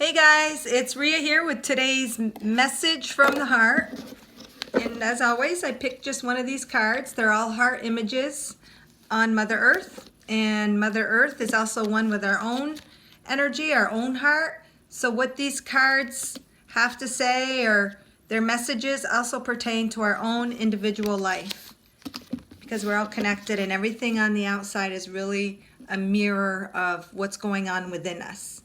Hey guys, it's Ria here with today's message from the heart. And as always, I picked just one of these cards. They're all heart images on Mother Earth. And Mother Earth is also one with our own energy, our own heart. So what these cards have to say or their messages also pertain to our own individual life. Because we're all connected and everything on the outside is really a mirror of what's going on within us.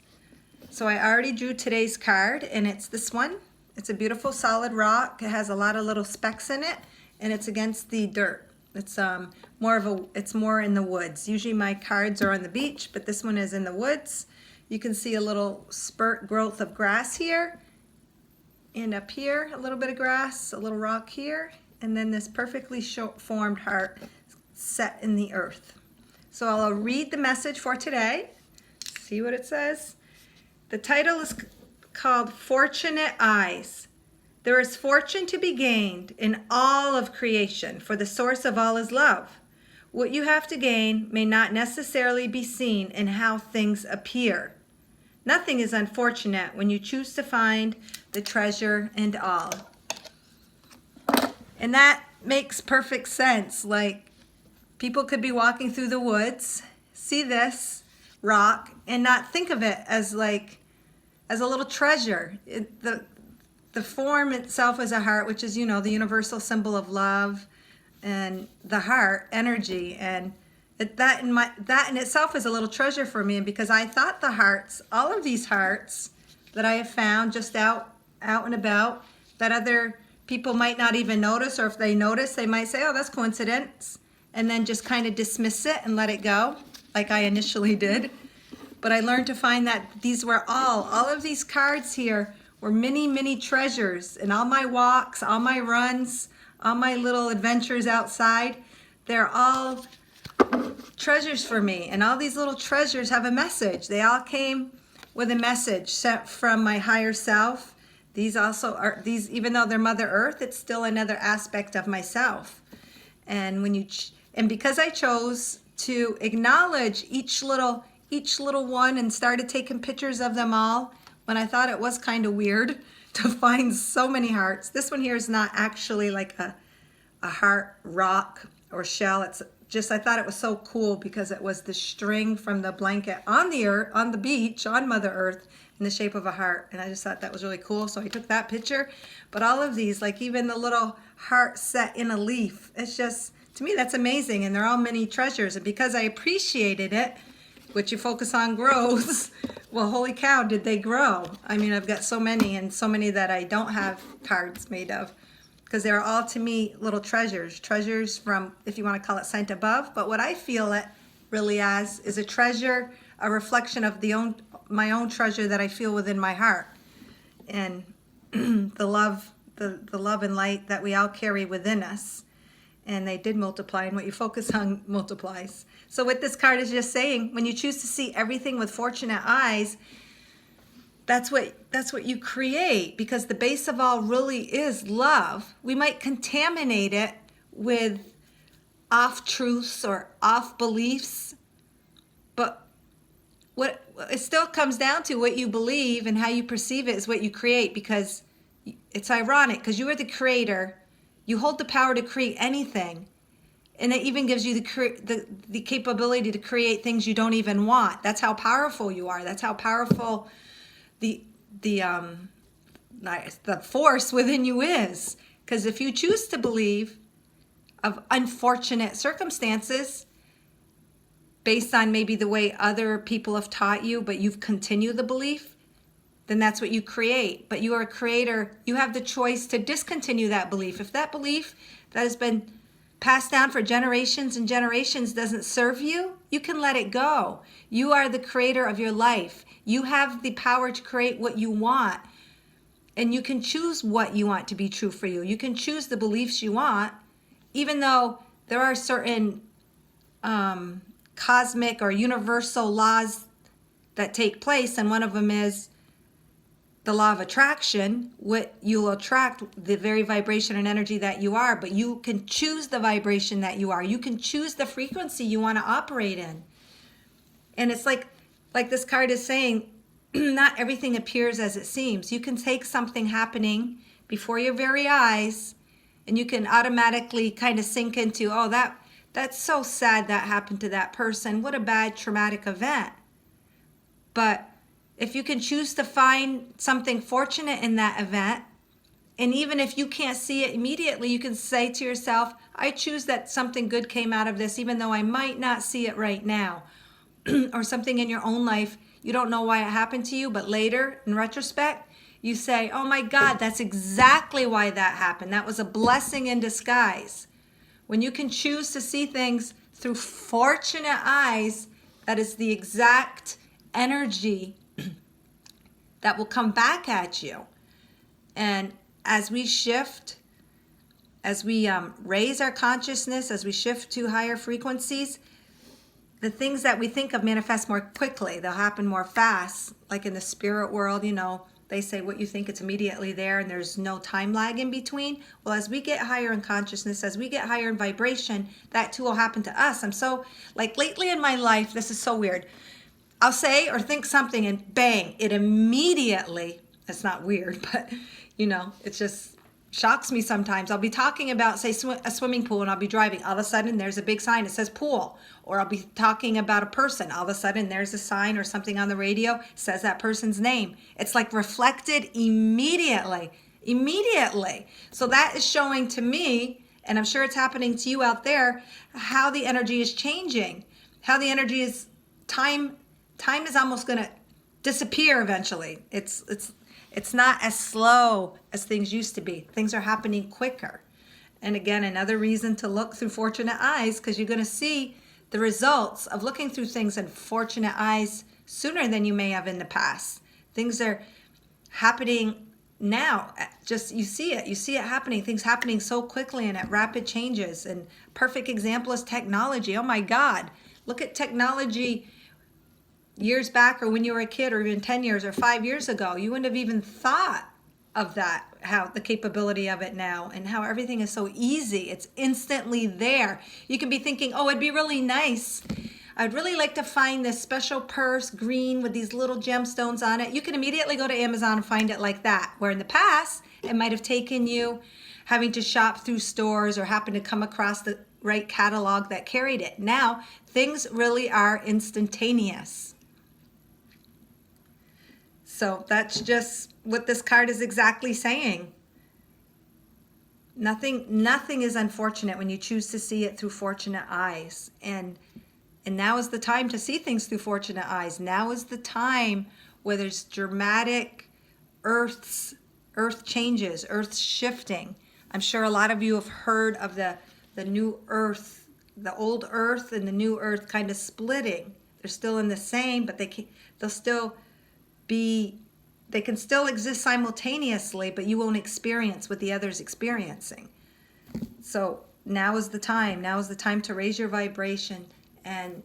So I already drew today's card, and it's this one. It's a beautiful solid rock. It has a lot of little specks in it, and it's against the dirt. It's more in the woods. Usually my cards are on the beach, but this one is in the woods. You can see a little spurt growth of grass here, and up here a little bit of grass, a little rock here, and then this perfectly formed heart set in the earth. So I'll read the message for today. See what it says. The title is called Fortunate Eyes. There is fortune to be gained in all of creation, for the source of all is love. What you have to gain may not necessarily be seen in how things appear. Nothing is unfortunate when you choose to find the treasure and all. And that makes perfect sense. Like, people could be walking through the woods, see this rock, and not think of it as a little treasure. The form itself is a heart, which is, the universal symbol of love, and the heart energy, and that in itself is a little treasure for me. And because I thought the hearts, all of these hearts that I have found just out and about, that other people might not even notice, or if they notice, they might say, oh, that's coincidence, and then just kind of dismiss it and let it go, like I initially did. But I learned to find that these were all of these cards here were many, many treasures. And all my walks, all my runs, all my little adventures outside, they're all treasures for me. And all these little treasures have a message. They all came with a message sent from my higher self. These also are, even though they're Mother Earth, it's still another aspect of myself. And because I chose to acknowledge each little one and started taking pictures of them all when I thought it was kind of weird to find so many hearts. This one here is not actually like a heart rock or shell. It's just, I thought it was so cool because it was the string from the blanket on the earth, on the beach, on Mother Earth, in the shape of a heart. And I just thought that was really cool. So I took that picture. But all of these, like even the little heart set in a leaf, it's just, to me, that's amazing. And they're all many treasures. And because I appreciated it, what you focus on grows. Well, holy cow, did they grow? I mean, I've got so many, and so many that I don't have cards made of, because they're all, to me, little treasures from, if you want to call it, sent above. But what I feel it really as is a treasure, a reflection of my own treasure that I feel within my heart, and the love and light that we all carry within us. And they did multiply, and what you focus on multiplies. So what this card is just saying, when you choose to see everything with fortunate eyes, that's what you create, because the base of all really is love. We might contaminate it with off-truths or off-beliefs, but what it still comes down to, what you believe and how you perceive it is what you create. Because it's ironic, because you are the creator. You hold the power to create anything, and it even gives you the capability to create things you don't even want. That's how powerful you are. That's how powerful the force within you is. Because if you choose to believe of unfortunate circumstances based on maybe the way other people have taught you, but you've continued the belief, then that's what you create. But you are a creator. You have the choice to discontinue that belief. If that belief that has been passed down for generations and generations doesn't serve you, you can let it go. You are the creator of your life. You have the power to create what you want. And you can choose what you want to be true for you. You can choose the beliefs you want, even though there are certain cosmic or universal laws that take place. And one of them is the law of attraction. What you'll attract, the very vibration and energy that you are, but you can choose the vibration that you are. You can choose the frequency you want to operate in. And it's like this card is saying, not everything appears as it seems. You can take something happening before your very eyes, and you can automatically kind of sink into, oh, that's so sad that happened to that person. What a bad traumatic event. But if you can choose to find something fortunate in that event, and even if you can't see it immediately, you can say to yourself, I choose that something good came out of this, even though I might not see it right now. Or something in your own life, you don't know why it happened to you, but later, in retrospect, you say, oh my God, that's exactly why that happened. That was a blessing in disguise. When you can choose to see things through fortunate eyes, that is the exact energy that will come back at you. And as we shift, as we raise our consciousness, as we shift to higher frequencies, the things that we think of manifest more quickly. They'll happen more fast. Like in the spirit world, they say what you think, it's immediately there and there's no time lag in between. Well, as we get higher in consciousness, as we get higher in vibration, that too will happen to us. I'm so, like lately in my life, this is so weird. I'll say or think something and bang, it immediately, it's not weird, but it just shocks me sometimes. I'll be talking about, say, a swimming pool, and I'll be driving. All of a sudden, there's a big sign that says pool. Or I'll be talking about a person. All of a sudden, there's a sign or something on the radio says that person's name. It's like reflected immediately. So that is showing to me, and I'm sure it's happening to you out there, how the energy is changing. How the energy is, time is almost going to disappear eventually. It's not as slow as things used to be. Things are happening quicker. And again, another reason to look through fortunate eyes, because you're going to see the results of looking through things in fortunate eyes sooner than you may have in the past. Things are happening now. Just you see it happening. Things happening so quickly and at rapid changes. And perfect example is technology. Oh my God, look at technology. Years back, or when you were a kid, or even 10 years or 5 years ago, you wouldn't have even thought of that, how the capability of it now, and how everything is so easy. It's instantly there. You can be thinking, oh, it'd be really nice. I'd really like to find this special purse, green, with these little gemstones on it. You can immediately go to Amazon and find it like that. Where in the past, it might have taken you having to shop through stores or happen to come across the right catalog that carried it. Now, things really are instantaneous. So that's just what this card is exactly saying. Nothing is unfortunate when you choose to see it through fortunate eyes. And now is the time to see things through fortunate eyes. Now is the time where there's dramatic earth changes, earth shifting. I'm sure a lot of you have heard of the new earth, the old earth and the new earth kind of splitting. They're still in the same, but they can still exist simultaneously, but you won't experience what the other's experiencing. So now is the time. Now is the time to raise your vibration. And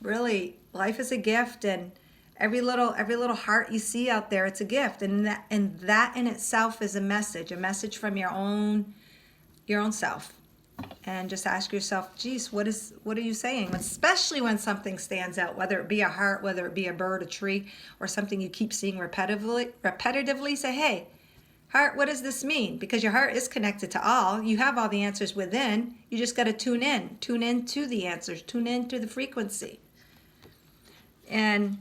really, life is a gift, and every little heart you see out there, it's a gift. And that in itself is a message from your own self. And just ask yourself, geez, what are you saying? Especially when something stands out, whether it be a heart, whether it be a bird, a tree, or something you keep seeing repetitively, say, hey, heart, what does this mean? Because your heart is connected to all. You have all the answers within. You just got to tune in to the answers, tune in to the frequency. And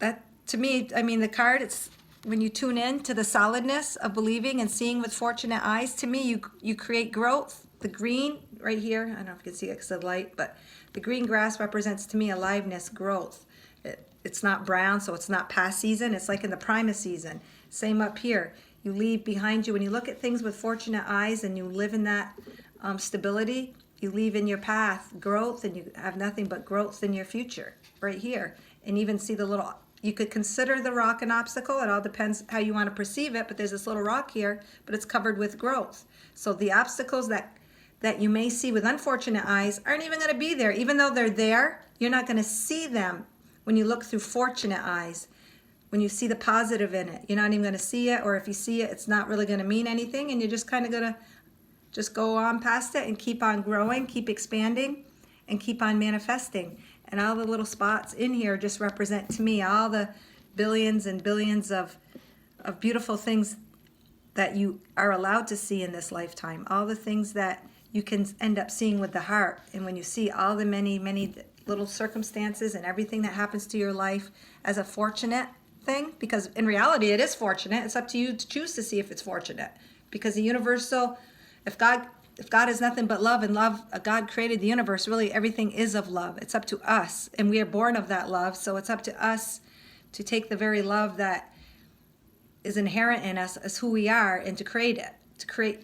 that, to me, I mean, the card, it's, when you tune in to the solidness of believing and seeing with fortunate eyes, to me, you create growth. The green right here, I don't know if you can see it because of the light, but the green grass represents to me aliveness, growth. It's not brown, so it's not past season. It's like in the prime of season. Same up here. You leave behind you, when you look at things with fortunate eyes and you live in that stability, you leave in your path growth, and you have nothing but growth in your future right here. And even see the little, you could consider the rock an obstacle. It all depends how you want to perceive it, but there's this little rock here, but it's covered with growth. So the obstacles that you may see with unfortunate eyes aren't even going to be there. Even though they're there, you're not going to see them when you look through fortunate eyes. When you see the positive in it, you're not even going to see it, or if you see it, it's not really going to mean anything, and you're just kind of going to just go on past it and keep on growing, keep expanding, and keep on manifesting. And all the little spots in here just represent to me all the billions and billions of beautiful things that you are allowed to see in this lifetime. All the things that you can end up seeing with the heart. And when you see all the many, many little circumstances and everything that happens to your life as a fortunate thing, because in reality it is fortunate. It's up to you to choose to see if it's fortunate. Because the universal, if God is nothing but love, and love, God created the universe, really everything is of love. It's up to us, and we are born of that love, so it's up to us to take the very love that is inherent in us as who we are and to create it.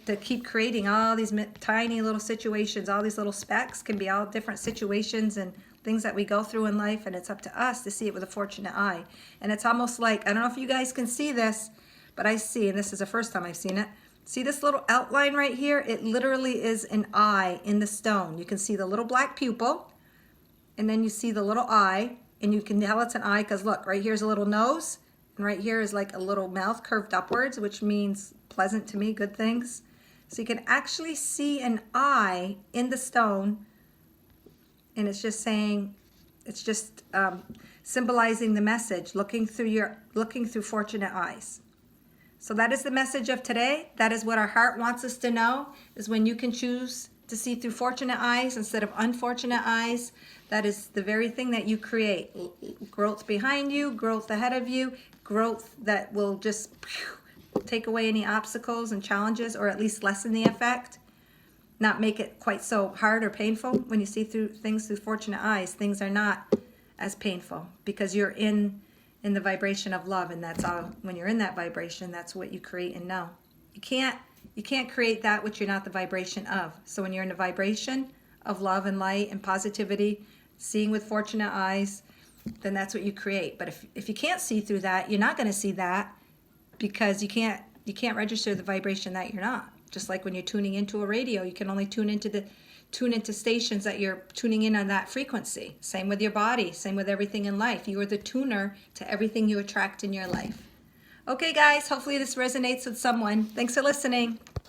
To keep creating all these tiny little situations, all these little specks can be all different situations and things that we go through in life, and it's up to us to see it with a fortunate eye. And it's almost like, I don't know if you guys can see this, but I see, and this is the first time I've seen it, see this little outline right here? It literally is an eye in the stone. You can see the little black pupil, and then you see the little eye, and you can tell it's an eye because look, right here's a little nose, and right here is like a little mouth curved upwards, which means pleasant to me, good things. So you can actually see an eye in the stone, and it's just saying, it's just symbolizing the message, looking through fortunate eyes. So that is the message of today. That is what our heart wants us to know, is when you can choose to see through fortunate eyes instead of unfortunate eyes. That is the very thing that you create. Growth behind you, growth ahead of you, growth that will just take away any obstacles and challenges, or at least lessen the effect. Not make it quite so hard or painful. When you see through things through fortunate eyes, things are not as painful because you're in the vibration of love, and that's all. When you're in that vibration, that's what you create and know. You can't create that which you're not the vibration of. So when you're in the vibration of love and light and positivity, seeing with fortunate eyes, then that's what you create. But if you can't see through that, you're not going to see that, because you can't register the vibration that you're not. Just like when you're tuning into a radio, you can only tune into stations that you're tuning in on that frequency. Same with your body, same with everything in life. You are the tuner to everything you attract in your life. Okay, guys, hopefully this resonates with someone. Thanks for listening.